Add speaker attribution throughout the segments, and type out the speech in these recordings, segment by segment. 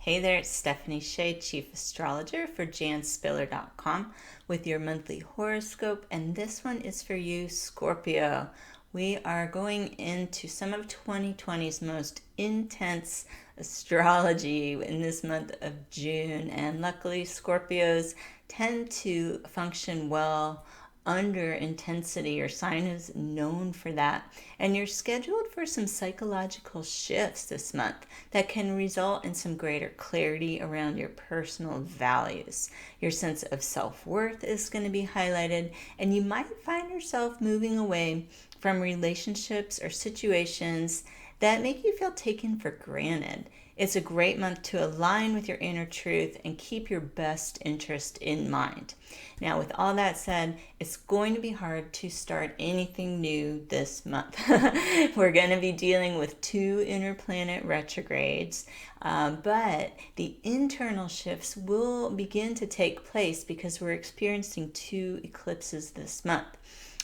Speaker 1: Hey there, it's Stephanie Shea, Chief Astrologer for janspiller.com with your monthly horoscope, and this one is for you, Scorpio. We are going into some of 2020's most intense astrology in this month of June, and luckily Scorpios tend to function well under intensity. Your sign is known for that. And you're scheduled for some psychological shifts this month that can result in some greater clarity around your personal values. Your sense of self-worth is going to be highlighted, and you might find yourself moving away from relationships or situations that make you feel taken for granted. It's a great month to align with your inner truth and keep your best interest in mind. Now, with all that said, it's going to be hard to start anything new this month. We're going to be dealing with 2 inner planet retrogrades, but the internal shifts will begin to take place because we're experiencing 2 eclipses this month.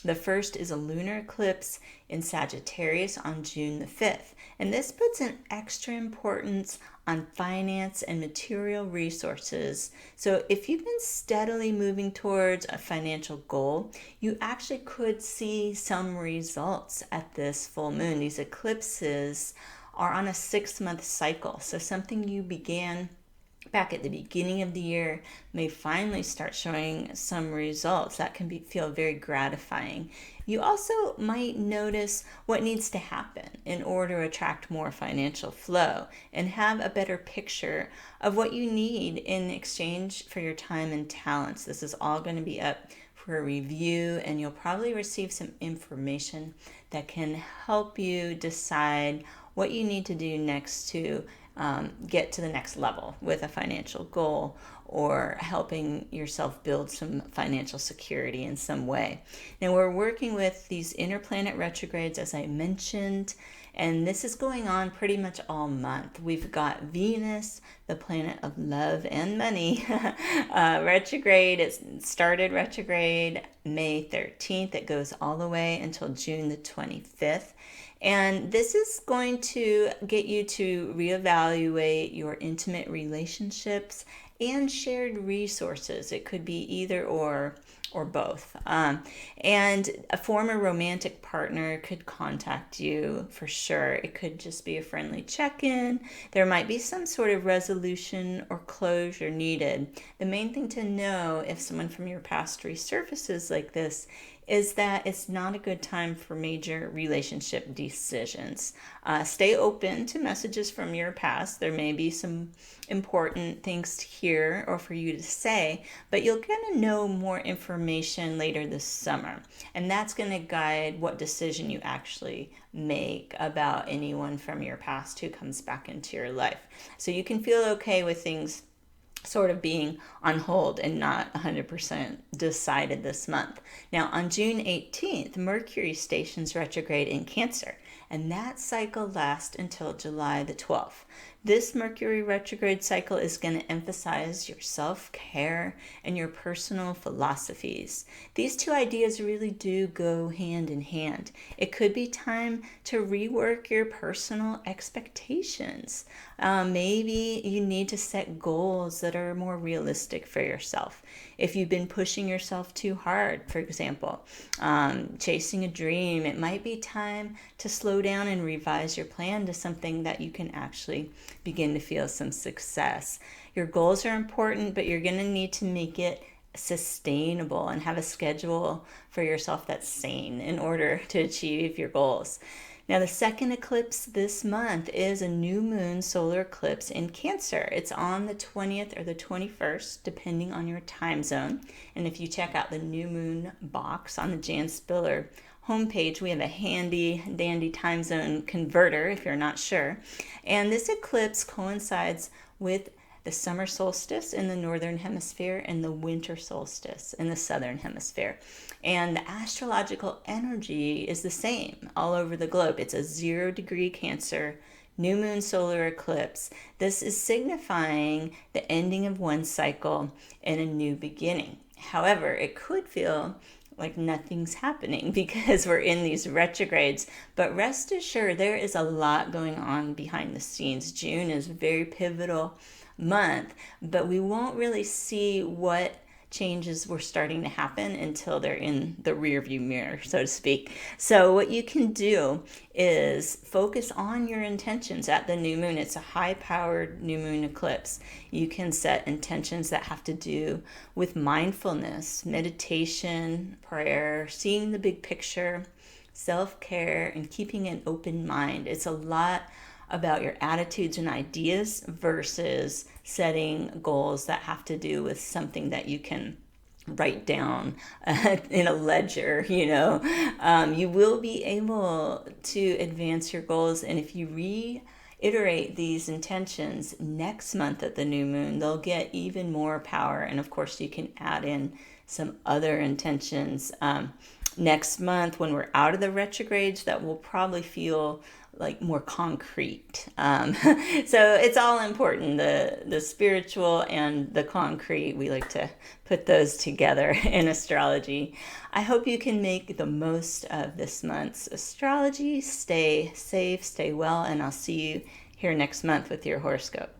Speaker 1: The first is a lunar eclipse in Sagittarius on June the 5th, and this puts an extra importance on finance and material resources. So if you've been steadily moving towards a financial goal, you actually could see some results at this full moon. These eclipses are on a 6-month cycle, so something you began back at the beginning of the year may finally start showing some results that can feel very gratifying. You also might notice what needs to happen in order to attract more financial flow and have a better picture of what you need in exchange for your time and talents. This is all going to be up for a review, and you'll probably receive some information that can help you decide what you need to do next to get to the next level with a financial goal or helping yourself build some financial security in some way. Now, we're working with these inner planet retrogrades, as I mentioned, and this is going on pretty much all month. We've got Venus, the planet of love and money, retrograde. It started retrograde May 13th. It goes all the way until June the 25th. And this is going to get you to reevaluate your intimate relationships and shared resources. It could be either or both. And a former romantic partner could contact you for sure. It could just be a friendly check-in. There might be some sort of resolution or closure needed. The main thing to know if someone from your past resurfaces like this is that it's not a good time for major relationship decisions. Stay open to messages from your past. There may be some important things to hear or for you to say, but you're going to know more information later this summer. And that's going to guide what decision you actually make about anyone from your past who comes back into your life. So you can feel okay with things sort of being on hold and not 100% decided this month. Now, on June 18th, Mercury stations retrograde in Cancer, and that cycle lasts until July the 12th. This Mercury retrograde cycle is going to emphasize your self-care and your personal philosophies. These 2 ideas really do go hand in hand. It could be time to rework your personal expectations. Maybe you need to set goals that are more realistic for yourself. If you've been pushing yourself too hard, for example, chasing a dream, it might be time to slow down and revise your plan to something that you can actually begin to feel some success. Your goals are important, but you're going to need to make it sustainable and have a schedule for yourself that's sane in order to achieve your goals. Now, the second eclipse this month is a new moon solar eclipse in Cancer. It's on the 20th or the 21st, depending on your time zone. And if you check out the new moon box on the Jan Spiller homepage, we have a handy dandy time zone converter if you're not sure. And this eclipse coincides with the summer solstice in the northern hemisphere and the winter solstice in the southern hemisphere. And the astrological energy is the same all over the globe. It's a 0-degree Cancer new moon solar eclipse. This is signifying the ending of one cycle and a new beginning. However, it could feel like nothing's happening because we're in these retrogrades. But rest assured, there is a lot going on behind the scenes. June is a very pivotal month, but we won't really see what changes were starting to happen until they're in the rear view mirror, so to speak. So what you can do is focus on your intentions at the new moon. It's a high powered new moon eclipse. You can set intentions that have to do with mindfulness, meditation, prayer, seeing the big picture, self-care, and keeping an open mind. It's a lot about your attitudes and ideas versus setting goals that have to do with something that you can write down in a ledger. You will be able to advance your goals, and if you reiterate these intentions next month at the new moon, they'll get even more power. And of course, you can add in some other intentions next month when we're out of the retrogrades that will probably feel like more concrete. So it's all important, the spiritual and the concrete. We like to put those together in astrology. I hope you can make the most of this month's astrology. Stay safe, stay well, and I'll see you here next month with your horoscope.